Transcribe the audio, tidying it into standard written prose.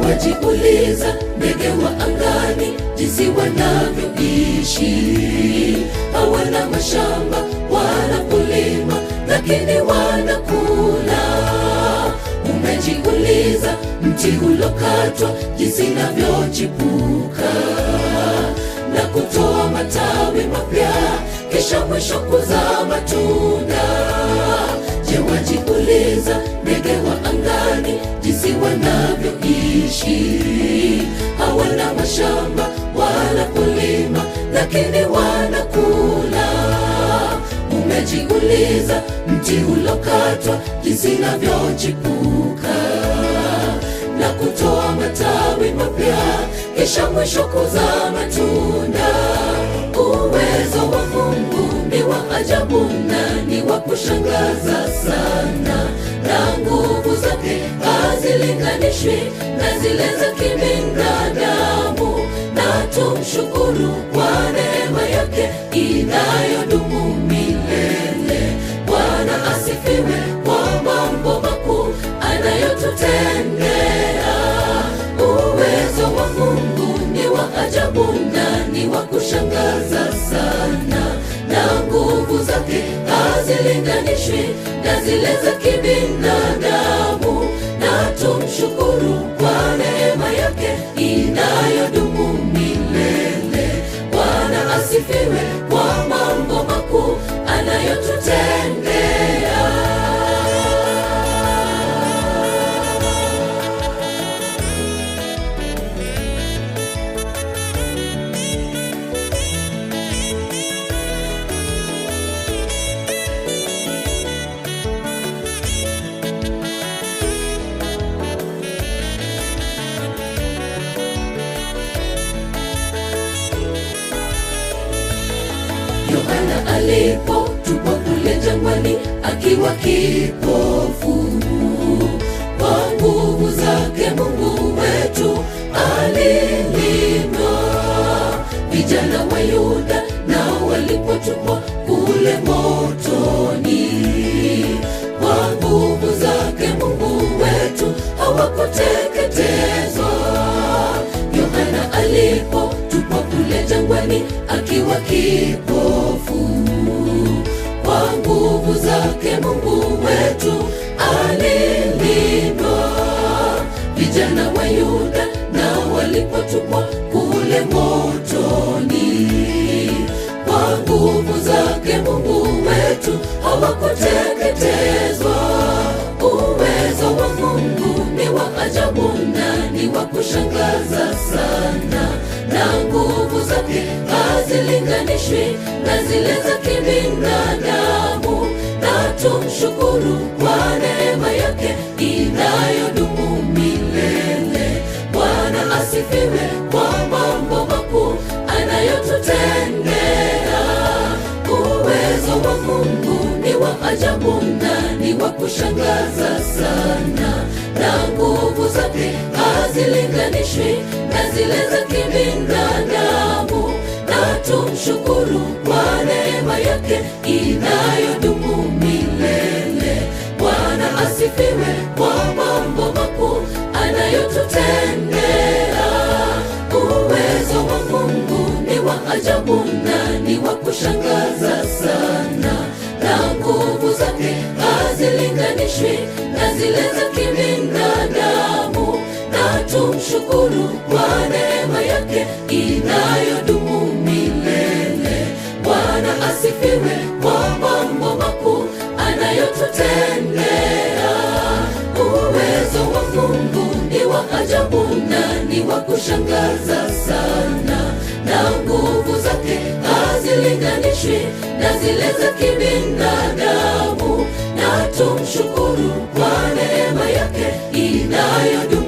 wajiuliza ndege wa angani jinsi wanavyoishi? Hawana mashamba wala kulima, lakini wanakula. Umejiuliza mti ulokatwa jinsi unavyochipuka na kutoa matawi mapya, kisha mwisho kuzaa matunda? Je, wajiuliza ndege wa angani jinsi wanavyoishi? Hawana mashamba wala kulima, lakini wanakula. Umejiuliza mti ulokatwa jinsi unavyochipuka na kutoa matawi mapya, kisha mwisho kuzaa matunda? Uwezo wa Mungu ni wa ajabu na ni wa kushangaza sana, na nguvu zake hazilinganishwi na zile za kibinadamu. Na tumshukuru kwa neema yake inayodumu milele. Bwana asifiwe kwa mambo makuu anayotutendea. Uwezo wa Mungu ni wa ajabu na ni wa kushangaza sana, na nguvu zake hazilinganishwi na zile za kibinadamu. Na tumshukuru kwa neema yake inayodumu milele. Bwana asifiwe kwa mambo makuu anayotutendea. Yohana alipotupwa kule jangwani akiwa kipofu, kwa nguvu zake Mungu wetu alilindwa. Vijana wa Yuda nao walipotupwa kule motoni, kwa nguvu zake Mungu wetu hawakuteketezwa. Yohana alipotupwa kule jangwani akiwa kipofu, kwa nguvu zake Mungu wetu alilindwa. Vijana wa Yuda nao walipotupwa kule motoni, kwa nguvu zake Mungu wetu hawakuteketezwa. Uwezo wa Mungu ni wa ajabu na ni wa kushangaza sana, na nguvu zake hazilinganishwi na zile za kibinadamu. Na tumshukuru kwa neema yake inayodumu milele. Bwana asifiwe kwa mambo makuu anayotutendea. Uwezo wa Mungu ni wa ajabu na ni wa kushangaza sana, na nguvu zake hazilinganishwi na zile za kibinadamu. Na tumshukuru kwa neema yake inayodumu milele. Bwana asifiwe kwa mambo makuu anayotutendea. Uwezo wa Mungu ni wa ajabu na ni wa kushangaza sana, na nguvu zake hazilinganishwi na zile za kibinadamu. Na tumshukuru kwa neema yake inayodumu milele. Bwana asifiwe kwa mambo makuu anayotutendea. Uwezo wa Mungu ni wa ajabu na ni wa kushangaza sana, na nguvu zake hazilinganishwi na zile za kibinadamu. Na tumshukuru kwa neema yake inayodumu